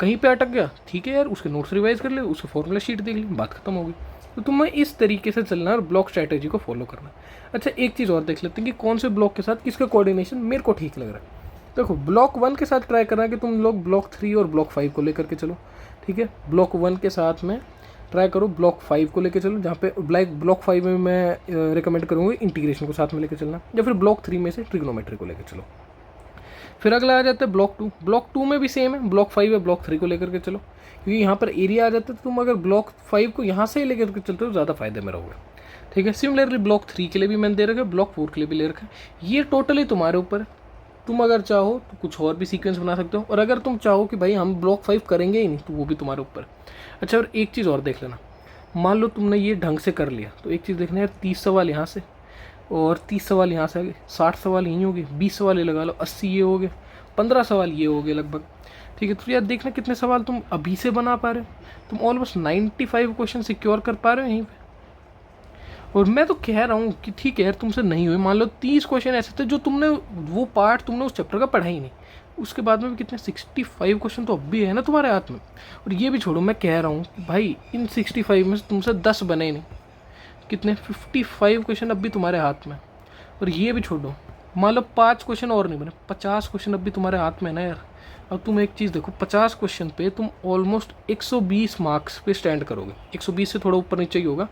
कहीं पे अटक गया, ठीक है यार, उसके नोट्स रिवाइज कर ले, उसके फॉर्मूला शीट देख ली, बात खत्म हो गई। तो तुम्हें इस तरीके से चलना है और ब्लॉक स्ट्रैटेजी को फॉलो करना। अच्छा एक चीज़ और देख लेते हैं कि कौन से ब्लॉक के साथ किसका कोऑर्डिनेशन मेरे को ठीक लग रहा है। देखो ब्लॉक 1 के साथ ट्राई करना है कि तुम लोग ब्लॉक 3 और ब्लॉक 5 को लेकर के चलो, ठीक है। ब्लॉक 1 के साथ में ट्राई करो ब्लॉक 5 को लेकर चलो, जहाँ पे ब्लॉक 5 में मैं रिकमेंड करूँगी इंटीग्रेशन को साथ में लेकर चलना, या फिर ब्लॉक 3 में से ट्रिग्नोमेट्री को लेकर चलो। फिर अगला आ जाता है ब्लॉक 2। ब्लॉक 2 में भी सेम है, ब्लॉक 5 है, ब्लॉक 3 को लेकर के चलो, क्योंकि यहाँ पर एरिया आ जाता है। तो तुम अगर ब्लॉक 5 को यहाँ से ही लेकर के चलते हो ज़्यादा फायदे में रहोगे, ठीक है। सिमिलरली ब्लॉक 3 के लिए भी मैंने दे रखा है, ब्लॉक 4 के लिए भी ले रखा है। ये टोटली तुम्हारे ऊपर, तुम अगर चाहो तो कुछ और भी सीक्वेंस बना सकते हो, और अगर तुम चाहो कि भाई हम ब्लॉक 5 करेंगे ही नहीं तो वो भी तुम्हारे ऊपर। अच्छा और एक चीज़ और देख लेना, मान लो तुमने ये ढंग से कर लिया तो एक चीज़ देखना यार, 30 सवाल यहाँ से, और 30 सवाल यहाँ से आ गए, 60 सवाल यहीं हो गए, 20 सवाल ये लगा लो, 80 ये हो गए, 15 सवाल ये हो गए लगभग। ठीक है, तो यार देखना कितने सवाल तुम अभी से बना पा रहे हो, तुम ऑलमोस्ट 95 क्वेश्चन सिक्योर कर पा रहे हो यहीं पे। और मैं तो कह रहा हूँ कि ठीक है यार तुमसे नहीं हुए, मान लो 30 क्वेश्चन ऐसे थे जो तुमने वो पार्ट तुमने उस चैप्टर का पढ़ा ही नहीं, उसके बाद में भी कितने 65 क्वेश्चन तो अब भी है ना तुम्हारे हाथ में। और ये भी छोड़ो, मैं कह रहा हूँ कि भाई इन 65 में से तुमसे 10 बने ही नहीं, कितने 55 क्वेश्चन अब भी तुम्हारे हाथ में। और ये भी छोड़ो, मान लो 5 क्वेश्चन और नहीं बने, 50 क्वेश्चन अब भी तुम्हारे हाथ में है ना यार। अब तुम एक चीज़ देखो, 50 क्वेश्चन पे तुम ऑलमोस्ट 120 मार्क्स पे स्टैंड करोगे, 120 से थोड़ा ऊपर नीचे ही होगा,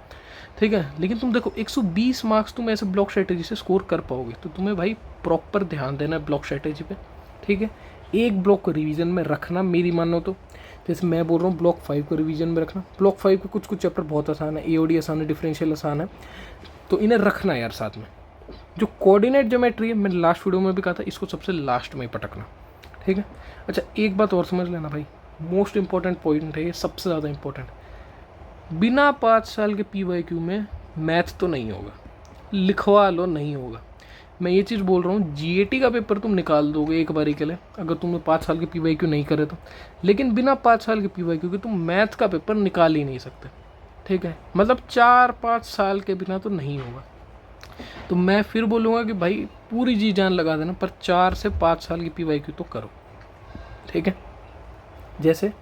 ठीक है। लेकिन तुम देखो 120 मार्क्स तुम ऐसे ब्लॉक स्ट्रेटेजी से स्कोर कर पाओगे, तो तुम्हें भाई प्रॉपर ध्यान देना है ब्लॉक स्ट्रेटेजी पे, ठीक है। एक ब्लॉक को रिवीजन में रखना, मेरी मानो तो जैसे मैं बोल रहा हूँ ब्लॉक 5 को रिवीजन में रखना। ब्लॉक 5 के कुछ कुछ चैप्टर बहुत आसान है, एओडी आसान है, डिफरेंशियल आसान है, तो इन्हें रखना यार साथ में। जो कोऑर्डिनेट ज्योमेट्री है, मैंने लास्ट वीडियो में भी कहा था, इसको सबसे लास्ट में पटकना, ठीक है। अच्छा एक बात और समझ लेना भाई, मोस्ट इंपॉर्टेंट पॉइंट है ये, सबसे ज़्यादा इंपॉर्टेंट, बिना 5 साल के PYQ में मैथ तो नहीं होगा, लिखवा लो नहीं होगा। मैं ये चीज़ बोल रहा हूँ, GAT का पेपर तुम निकाल दोगे एक बारी के लिए अगर तुमने 5 साल के PYQ नहीं करे तो, लेकिन बिना 5 साल के PYQ के तुम मैथ का पेपर निकाल ही नहीं सकते, ठीक है। मतलब 4-5 साल के बिना तो नहीं होगा। तो मैं फिर बोलूँगा कि भाई पूरी जी जान लगा देना, पर 4 से 5 साल की PYQ तो करो, ठीक है। जैसे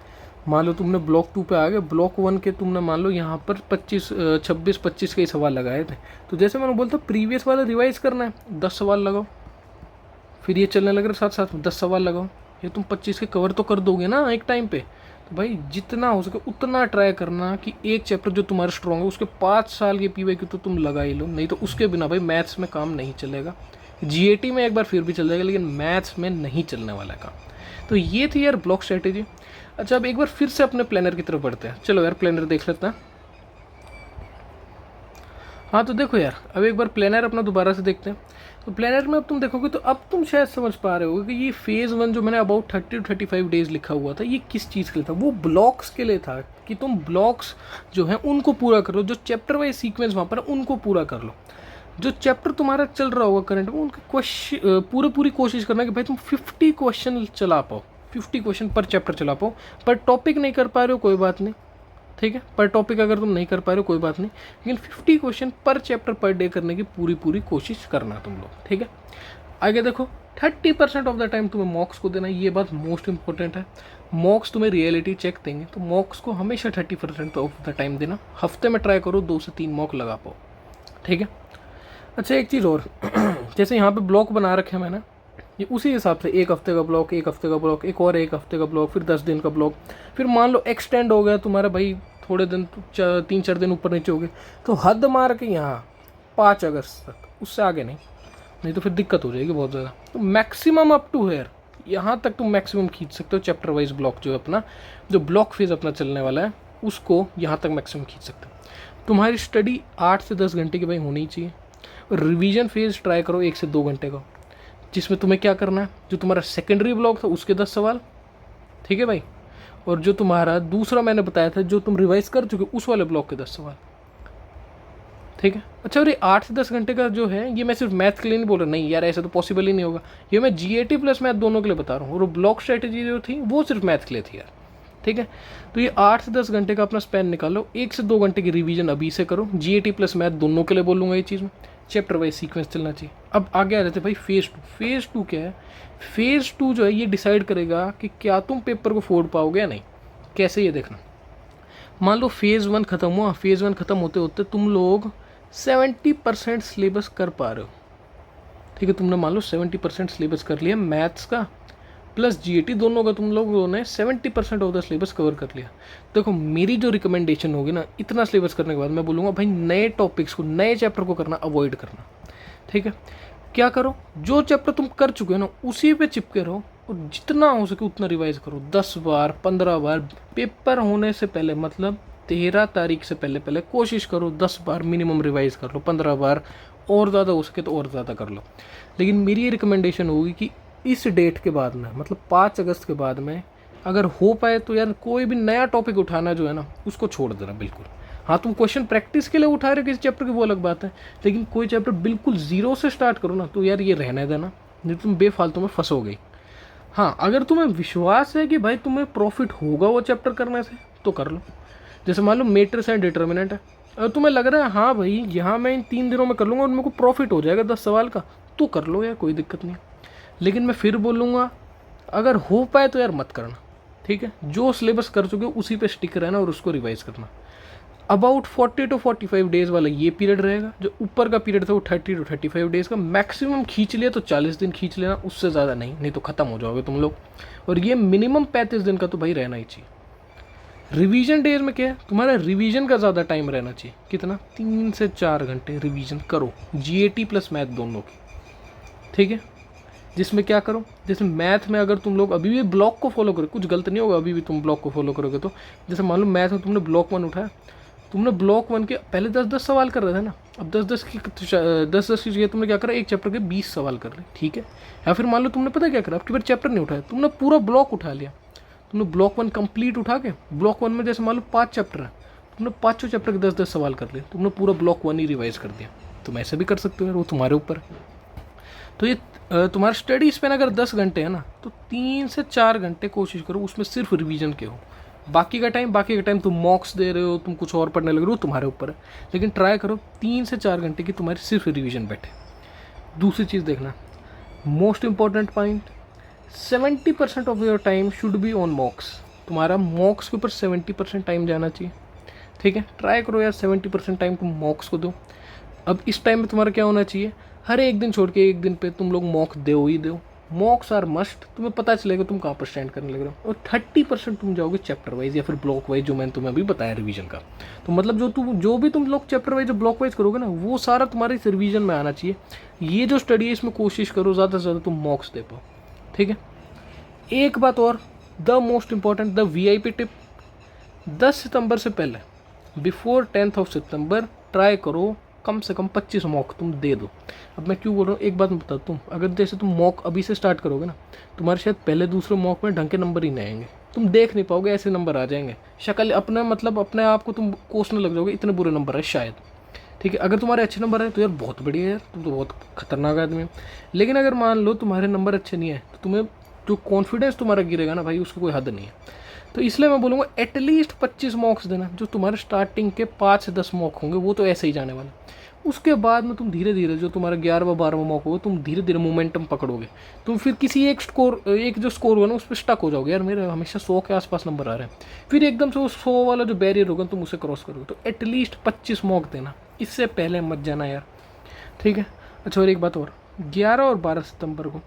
मान लो तुमने ब्लॉक 2 पे आ गए, ब्लॉक 1 के तुमने मान लो यहाँ पर 26-25 के ही सवाल लगाए थे, तो जैसे मैंने बोलता प्रीवियस वाला रिवाइज करना है, 10 सवाल लगाओ, फिर ये चलने लग रहा है साथ साथ में 10 सवाल लगाओ, ये तुम 25 के कवर तो कर दोगे ना एक टाइम पे। तो भाई जितना हो सके उतना ट्राई करना कि एक चैप्टर जो तुम्हारा स्ट्रॉन्ग है उसके 5 साल के PYQ तो तुम लगा ही लो, नहीं तो उसके बिना भाई मैथ्स में काम नहीं चलेगा। GAT में एक बार फिर भी चल जाएगा, लेकिन मैथ्स में नहीं चलने वाला काम। तो ये थी यार ब्लॉक स्ट्रेटेजी। अच्छा अब एक बार फिर से अपने प्लानर की तरफ बढ़ते हैं, चलो यार प्लानर देख लेते हैं। हाँ तो देखो यार, अब एक बार प्लानर अपना दोबारा से देखते हैं। तो प्लानर में अब तुम देखोगे तो अब तुम शायद समझ पा रहे हो कि ये फेज़ 1 जो मैंने अबाउट 30 to 35 डेज लिखा हुआ था, ये किस चीज़ के लिए था। वो ब्लॉक्स के लिए था कि तुम ब्लॉक्स जो हैं उनको पूरा करो, जो चैप्टर वाइज सीक्वेंस वहाँ पर उनको पूरा कर लो। जो चैप्टर तुम्हारा चल रहा होगा करंट में उनके क्वेश्चन पूरी कोशिश करना कि भाई तुम 50 क्वेश्चन चला पाओ, 50 क्वेश्चन पर चैप्टर चला पाओ। पर टॉपिक नहीं कर पा रहे हो कोई बात नहीं, ठीक है, पर टॉपिक अगर तुम नहीं कर पा रहे हो कोई बात नहीं, लेकिन 50 क्वेश्चन पर चैप्टर पर डे करने की पूरी कोशिश करना तुम लोग, ठीक है। आगे देखो 30% ऑफ द टाइम तुम्हें मॉक्स को देना है, ये बात मोस्ट इंपॉर्टेंट है। मॉक्स तुम्हें रियलिटी चेक देंगे, तो मॉक्स को हमेशा 30% ऑफ द टाइम देना। हफ्ते में ट्राई करो 2 से 3 मॉक लगा पाओ, ठीक है। अच्छा एक चीज़ और जैसे यहाँ पे ब्लॉक बना रखे हैं मैंने, ये उसी हिसाब से 1 हफ्ते का ब्लॉक, 1 हफ्ते का ब्लॉक, एक और 1 हफ्ते का ब्लॉक, फिर 10 दिन का ब्लॉक, फिर मान लो एक्सटेंड हो गया तुम्हारा भाई थोड़े दिन, 3-4 दिन ऊपर नीचे हो गए, तो हद मार के यहाँ 5 अगस्त तक, उससे आगे नहीं तो फिर दिक्कत हो जाएगी बहुत ज़्यादा। तो मैक्सिमम अप टू हेयर यहाँ तक तुम मैक्सिमम खींच सकते हो। चैप्टर वाइज ब्लॉक जो है अपना, जो ब्लॉक फेज अपना चलने वाला है उसको यहाँ तक मैक्सिमम खींच सकते हो। तुम्हारी स्टडी 8 से 10 घंटे की भाई होनी चाहिए। और रिवीजन फेज ट्राई करो 1 से 2 घंटे का, जिसमें तुम्हें क्या करना है, जो तुम्हारा सेकेंडरी ब्लॉक था उसके 10 सवाल, ठीक है भाई, और जो तुम्हारा दूसरा मैंने बताया था जो तुम रिवाइज कर चुके उस वाले ब्लॉक के 10 सवाल, ठीक है। अच्छा और ये 8 से 10 घंटे का जो है, ये मैं सिर्फ मैथ के लिए नहीं बोल रहा, नहीं यार ऐसा तो पॉसिबल ही नहीं होगा, ये मैं GAT प्लस मैथ दोनों के लिए बता रहा हूँ। और ब्लॉक स्ट्रेटेजी जो थी वो सिर्फ मैथ के लिए थी यार, ठीक है। तो ये 8 से 10 घंटे का अपना स्पैन निकालो, 1 से 2 घंटे की रिवीजन अभी से करो। GAT प्लस मैथ दोनों के लिए बोलूँगा ये चीज़ में, चैप्टर वाइज सीक्वेंस चलना चाहिए। अब आगे आ जाते भाई फेज़ 2। फेज़ 2 क्या है? फेज़ 2 जो है ये डिसाइड करेगा कि क्या तुम पेपर को फोड़ पाओगे या नहीं। कैसे, ये देखना, मान लो फेज़ 1 ख़त्म हुआ, फेज़ 1 ख़त्म होते होते तुम लोग 70% सिलेबस कर पा रहे हो, ठीक है। तुमने मान लो 70% सिलेबस कर लिया मैथ्स का प्लस GAT दोनों का, तुम लोगों ने 70% ऑफ द सिलेबस कवर कर लिया। देखो मेरी जो रिकमेंडेशन होगी ना, इतना सिलेबस करने के बाद मैं बोलूँगा भाई नए टॉपिक्स को, नए चैप्टर को करना अवॉइड करना, ठीक है। क्या करो, जो चैप्टर तुम कर चुके हो ना उसी पे चिपके रहो, और जितना हो सके उतना रिवाइज करो, 10 बार 15 बार। पेपर होने से पहले मतलब 13 तारीख से पहले कोशिश करो 10 बार मिनिमम रिवाइज कर लो, 15 बार, और ज़्यादा हो सके तो और ज़्यादा कर लो। लेकिन मेरी ये रिकमेंडेशन होगी कि इस डेट के बाद में, मतलब 5 अगस्त के बाद में अगर हो पाए तो यार कोई भी नया टॉपिक उठाना जो है ना उसको छोड़ देना बिल्कुल। हाँ तुम क्वेश्चन प्रैक्टिस के लिए उठा रहे हो किसी चैप्टर की, वो अलग बात है, लेकिन कोई चैप्टर बिल्कुल ज़ीरो से स्टार्ट करो ना, तो यार ये रहने देना, नहीं तुम बेफालतू में फंसोगे। हाँ अगर तुम्हें विश्वास है कि भाई तुम्हें प्रॉफिट होगा वो चैप्टर करने से तो कर लो। जैसे मान लो मैट्रिक्स एंड डिटर्मिनेंट है, अगर तुम्हें लग रहा है हाँ भाई यहाँ मैं इन 3 दिनों में कर लूँगा और मेरे को प्रॉफिट हो जाएगा 10 सवाल का, तो कर लो यार, कोई दिक्कत नहीं। लेकिन मैं फिर बोलूँगा अगर हो पाए तो यार मत करना, ठीक है। जो सिलेबस कर चुके हो उसी पे स्टिक रहना और उसको रिवाइज करना। अबाउट 40 to 45 डेज़ वाला ये पीरियड रहेगा। जो ऊपर का पीरियड था वो 30 to 35 डेज़ का, मैक्सिमम खींच लिया तो 40 दिन खींच लेना, उससे ज़्यादा नहीं, नहीं तो ख़त्म हो जाओगे तुम लोग। और ये मिनिमम 35 दिन का तो भाई रहना ही चाहिए। रिवीजन डेज में क्या है, तुम्हारा रिवीजन का ज़्यादा टाइम रहना चाहिए। कितना, 3 से 4 घंटे रिवीजन करो, जीएटी प्लस मैथ दोनों की, ठीक है। जिसमें क्या करो, जैसे मैथ में अगर तुम लोग अभी भी ब्लॉक को फॉलो करो, कुछ गलत नहीं होगा अभी भी तुम ब्लॉक को फॉलो करोगे तो। जैसे मान लो मैथ में तुमने ब्लॉक 1 उठाया, तुमने ब्लॉक 1 के पहले 10-10 सवाल कर रहे थे ना, अब 10-10 की जगह तुमने क्या करा, एक चैप्टर के 20 सवाल कर रहे, ठीक है। या फिर मान लो तुमने पता क्या करा, अब की बार चैप्टर नहीं उठाया, तुमने पूरा ब्लॉक उठा लिया। तुमने ब्लॉक 1 कंप्लीट उठा के, ब्लॉक 1 में जैसे मान लो 5 चैप्टर है, तुमने पाँचों चैप्टर के 10-10 सवाल कर लिए, तुमने पूरा ब्लॉक 1 ही रिवाइज कर दिया। तुम ऐसे भी कर सकते हो यार, वो तुम्हारे ऊपर है। तो ये तुम्हारा स्टडी स्पेन अगर 10 घंटे है ना, तो 3 से 4 घंटे कोशिश करो उसमें सिर्फ रिवीजन के हो। बाकी का टाइम तुम मॉक्स दे रहे हो, तुम कुछ और पढ़ने लग रहे हो, तुम्हारे ऊपर है। लेकिन ट्राई करो 3 से 4 घंटे की तुम्हारी सिर्फ रिवीजन बैठे। दूसरी चीज़ देखना, most important point, 70% of your time should be on मॉक्स। तुम्हारा मॉक्स के ऊपर 70% टाइम जाना चाहिए, ठीक है। ट्राई करो यार 70% टाइम तुम मॉक्स को दो। अब इस टाइम में तुम्हारा क्या होना चाहिए, हर एक दिन छोड़ के एक दिन पे तुम लोग मॉक दो ही दो। मॉक्स आर मस्ट, तुम्हें पता चलेगा तुम कहाँ पर स्टैंड करने लग रहे हो। और 30% तुम जाओगे चैप्टर वाइज या फिर ब्लॉक वाइज, जो मैंने तुम्हें अभी बताया रिवीजन का। तो मतलब जो भी तुम लोग चैप्टर वाइज ब्लॉक वाइज करोगे ना, वो सारा तुम्हारे इस रिवीजन में आना चाहिए। ये जो स्टडी है इसमें कोशिश करो ज़्यादा से ज़्यादा तुम मॉक्स दे पाओ, ठीक है। एक बात और, the most important, the VIP tip, 10 सितंबर से पहले, before 10th of September try करो कम से कम 25 मॉक तुम दे दो। अब मैं क्यों बोल रहा हूँ, एक बात मैं बताता हूँ, अगर जैसे तुम मॉक अभी से स्टार्ट करोगे ना, तुम्हारे शायद पहले दूसरे मॉक में ढंग के नंबर ही नहीं आएंगे, तुम देख नहीं पाओगे, ऐसे नंबर आ जाएंगे, शक्ल अपने मतलब अपने आप को तुम कोसने लग जाओगे, इतने बुरे नंबर है शायद, ठीक है। अगर तुम्हारे अच्छे नंबर है तो यार बहुत बढ़िया है यार, तुम तो बहुत खतरनाक आदमी है। लेकिन अगर मान लो तुम्हारे नंबर अच्छे नहीं है, तो तुम्हें जो कॉन्फिडेंस तुम्हारा गिरेगा ना भाई, उसकी कोई हद नहीं है। तो इसलिए मैं बोलूँगा एटलीस्ट 25 मॉक्स देना। जो तुम्हारे स्टार्टिंग के 5 से 10 मॉक होंगे वो तो ऐसे ही जाने वाले, उसके बाद में तुम धीरे धीरे जो तुम्हारा 11वां 12वां मॉक होगा, तुम धीरे धीरे मोमेंटम पकड़ोगे। तुम फिर किसी एक जो स्कोर होगा ना उस पर स्टक हो जाओगे, यार मेरे हमेशा 100 के आसपास नंबर आ रहे हैं, फिर एकदम से वो 100 वाला जो बैरियर होगा तुम उसे क्रॉस करोगे। तो एटलीस्ट 25 मॉक देना, इससे पहले मत जाना यार, ठीक है। अच्छा और एक बात और, 11 और 12 सितंबर को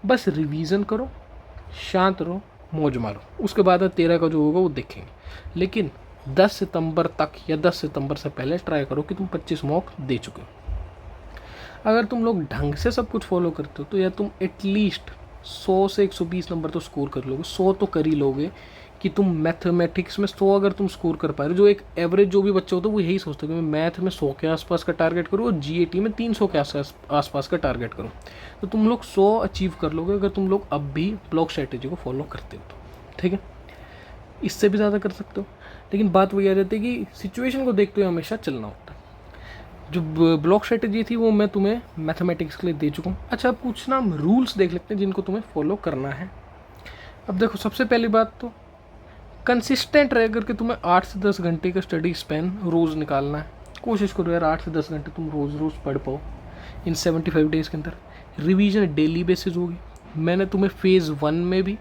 बस रिवीजन करो, शांत रहो, मौज मारो। उसके बाद 13 का जो होगा वो देखेंगे। लेकिन 10 सितंबर तक या 10 सितंबर से पहले ट्राई करो कि तुम 25 मॉक दे चुके हो। अगर तुम लोग ढंग से सब कुछ फॉलो करते हो तो यार तुम एटलीस्ट 100 से 120 नंबर तो स्कोर कर लोगे। 100 तो कर ही लोगे कि तुम मैथमेटिक्स में 100 अगर तुम स्कोर कर पा रहे हो। जो एक एवरेज जो भी बच्चा होता है वो यही सोचता है कि मैं मैथ में 100 के आसपास का टारगेट करूँ और GAT में 300 के आसपास का टारगेट करूँ। तो तुम लोग 100 अचीव कर लोगे अगर तुम लोग अब भी ब्लॉक स्ट्रैटेजी को फॉलो करते हो तो, ठीक है। इससे भी ज़्यादा कर सकते हो, लेकिन बात वही आ जाती है कि सिचुएशन को देखते हुए हमेशा चलना होता है। जो ब्लॉक स्ट्रेटेजी थी वो मैं तुम्हें मैथमेटिक्स के लिए दे चुका हूँ। अच्छा अब कुछ ना रूल्स देख लेते हैं जिनको तुम्हें फॉलो करना है। अब देखो सबसे पहली बात तो कंसिस्टेंट रह करके तुम्हें 8 से 10 घंटे का स्टडी स्पेन रोज़ निकालना है। कोशिश करो यार 8 से 10 घंटे तुम रोज़ पढ़ पाओ इन 75 डेज़ के अंदर। रिवीजन डेली बेसिस होगी। मैंने तुम्हें फ़ेज़ 1 में भी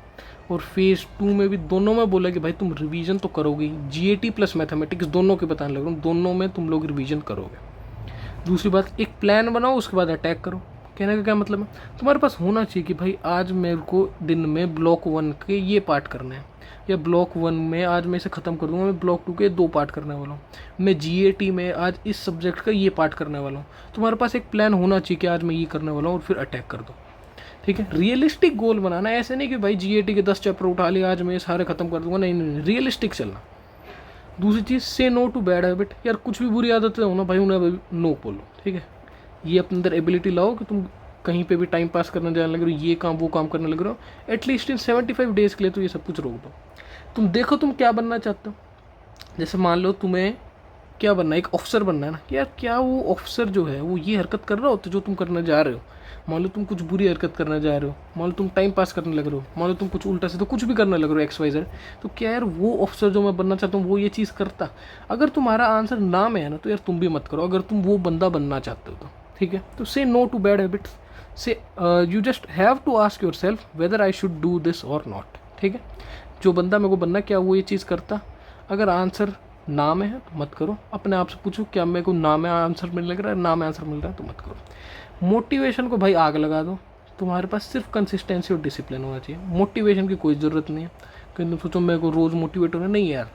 और फ़ेज़ 2 में भी दोनों में बोला कि भाई तुम रिवीजन तो करोगे। GAT प्लस मैथमेटिक्स दोनों के बताने लग रहा हूँ, दोनों में तुम लोग रिवीजन करोगे। दूसरी बात, एक प्लान बनाओ उसके बाद अटैक करो। कहने का क्या मतलब है, तुम्हारे पास होना चाहिए कि भाई आज मेरे को दिन में ब्लॉक 1 के ये पार्ट करना है, या ब्लॉक 1 में आज मैं इसे ख़त्म कर दूंगा, मैं ब्लॉक 2 के 2 पार्ट करने वाला हूँ, मैं GAT में आज इस सब्जेक्ट का ये पार्ट करने वाला हूँ। तुम्हारे पास एक प्लान होना चाहिए कि आज मैं ये करने वाला हूँ और फिर अटैक कर दो, ठीक है। रियलिस्टिक गोल बनाना, ऐसे नहीं कि भाई GAT के 10 चैप्टर उठा लिया आज मैं ये सारे ख़त्म कर दूंगा, नहीं, रियलिस्टिक चलना। दूसरी चीज़, से नो टू बैड हैबिट। यार कुछ भी बुरी आदतें हो ना भाई उन्हें नो बोलो, ठीक है। ये अपने अंदर एबिलिटी लाओ कि तुम कहीं पे भी टाइम पास करने जाने लग रहे हो, ये काम वो काम करने लग रहे हो, एटलीस्ट इन 75 डेज़ के लिए तो ये सब कुछ रोक दो। तुम देखो तुम क्या बनना चाहते हो। जैसे मान लो तुम्हें क्या बनना है, एक ऑफिसर बनना है ना, कि यार क्या वो ऑफिसर जो है वो ये हरकत कर रहा होता जो तुम करने जा रहे हो। मान लो तुम कुछ बुरी हरकत करने जा रहे हो, मान लो तुम टाइम पास करने लग रहे हो, मान लो तुम कुछ उल्टा से तो कुछ भी करने लग रहे हो XYZ, तो क्या यार वो ऑफिसर जो मैं बनना चाहता हूँ वो ये चीज़ करता? अगर तुम्हारा आंसर ना में है ना, तो यार तुम भी मत करो, अगर तुम वो बंदा बनना चाहते हो तो। ठीक है, तो say no to bad habits. Say you just have to ask yourself whether I should do this और नॉट। ठीक है, जो बंदा मेरे को बनना, क्या वो ये चीज़ करता? अगर आंसर ना में है तो मत करो। अपने आप से पूछो, क्या मेरे को ना में आंसर मिलने लग रहा है, ना में आंसर मिल रहा है तो मत करो। मोटिवेशन को भाई आग लगा दो, तुम्हारे पास सिर्फ कंसिस्टेंसी और डिसिप्लिन होना चाहिए। मोटिवेशन की कोई ज़रूरत नहीं है। कहीं तुम सोचो मेरे को रोज़ मोटिवेट होना, नहीं यार,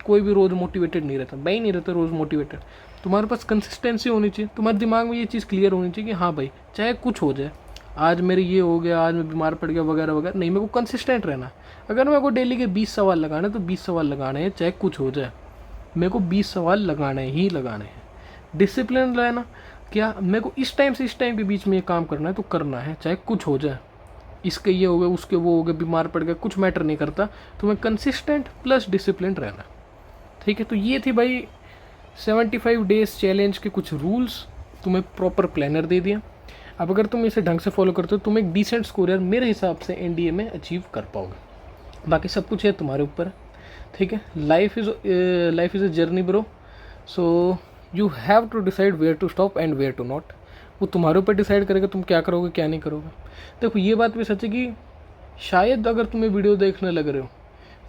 कोई भी रोज़ मोटिवेटेड नहीं रहता, मैं ही नहीं रहता रोज़ मोटिवेटेड। तुम्हारे पास कंसिस्टेंसी होनी चाहिए, तुम्हारे दिमाग में ये चीज़ क्लियर होनी चाहिए कि हाँ भाई चाहे कुछ हो जाए, आज मेरे ये हो गया, आज मैं बीमार पड़ गया वगैरह वगैरह, नहीं, मेरे को कंसिस्टेंट रहना है। अगर मेरे को डेली के 20 सवाल लगाने तो 20 सवाल लगाने हैं, चाहे कुछ हो जाए, मेरे को 20 सवाल लगाने ही लगाने हैं। डिसिप्लिन रहना, क्या मेरे को इस टाइम से इस टाइम के बीच में ये काम करना है तो करना है, चाहे कुछ हो जाए, इसके ये हो गए, उसके वो हो गए, बीमार पड़ गए, कुछ मैटर नहीं करता। तुम्हें कंसिस्टेंट प्लस डिसिप्लिन रहना। ठीक है, तो ये थी भाई 75 डेज चैलेंज के कुछ रूल्स, तुम्हें प्रॉपर प्लानर दे दिया। अब अगर तुम इसे ढंग से फॉलो करते हो, तुम एक डिसेंट स्कोर यार मेरे हिसाब से NDA में अचीव कर पाओगे। बाकी सब कुछ है तुम्हारे ऊपर। ठीक है, life is a journey bro, so you have to decide where to stop and where to not. वो तुम्हारे ऊपर डिसाइड करेगा तुम क्या करोगे क्या नहीं करोगे। देखो ये बात भी सच है कि शायद अगर तुम्हें वीडियो देखने लग रहे हो,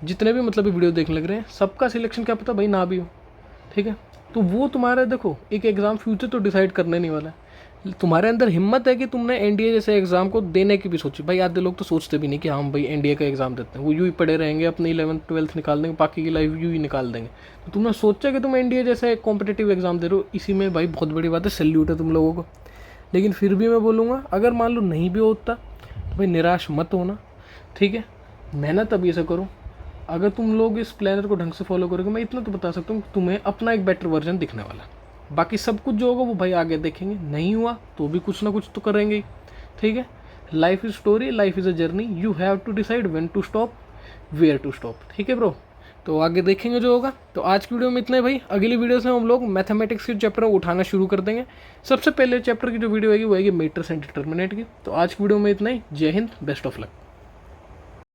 जितने भी मतलब वीडियो देखने लग रहे हैं, सबका सिलेक्शन क्या पता भाई ना भी हो। ठीक है, तो वो तुम्हारा देखो एक एग्ज़ाम फ्यूचर तो डिसाइड करने नहीं वाला है। तुम्हारे अंदर हिम्मत है कि तुमने NDA जैसे एग्ज़ाम को देने की भी सोची। भाई आधे लोग तो सोचते भी नहीं कि हम भाई NDA का एग्ज़ाम देते हैं, वो यूँ ही पड़े रहेंगे, अपनी 11th 12th निकाल देंगे, बाकी की लाइफ यूँ ही निकाल देंगे। तो तुमने सोचा कि तुम NDA जैसे कॉम्पिटिटिव एग्ज़ाम दे रहे हो, इसी में भाई बहुत बड़ी बात है, सैल्यूट है तुम लोगों को। लेकिन फिर भी मैं बोलूँगा, अगर मान लो नहीं भी होता तो भाई निराश मत होना। ठीक है, मेहनत अभी से करो। अगर तुम लोग इस प्लानर को ढंग से फॉलो करोगे, मैं इतना तो बता सकता हूँ तुम्हें अपना एक बेटर वर्जन दिखने वाला। बाकी सब कुछ जो होगा वो भाई आगे देखेंगे, नहीं हुआ तो भी कुछ ना कुछ तो करेंगे ही। ठीक है, life is story, life is a journey, you have to decide when to stop, where to stop. ठीक है ब्रो, तो आगे देखेंगे जो होगा। तो आज की वीडियो में इतना है भाई, अगली वीडियो से हम लोग मैथमेटिक्स के चैप्टर उठाना शुरू कर देंगे। सबसे पहले चैप्टर की जो वीडियो आएगी वो आएगी मैट्रिक्स एंड डिटरमिनेंट की। तो आज की वीडियो में इतना ही, जय हिंद, बेस्ट ऑफ लक।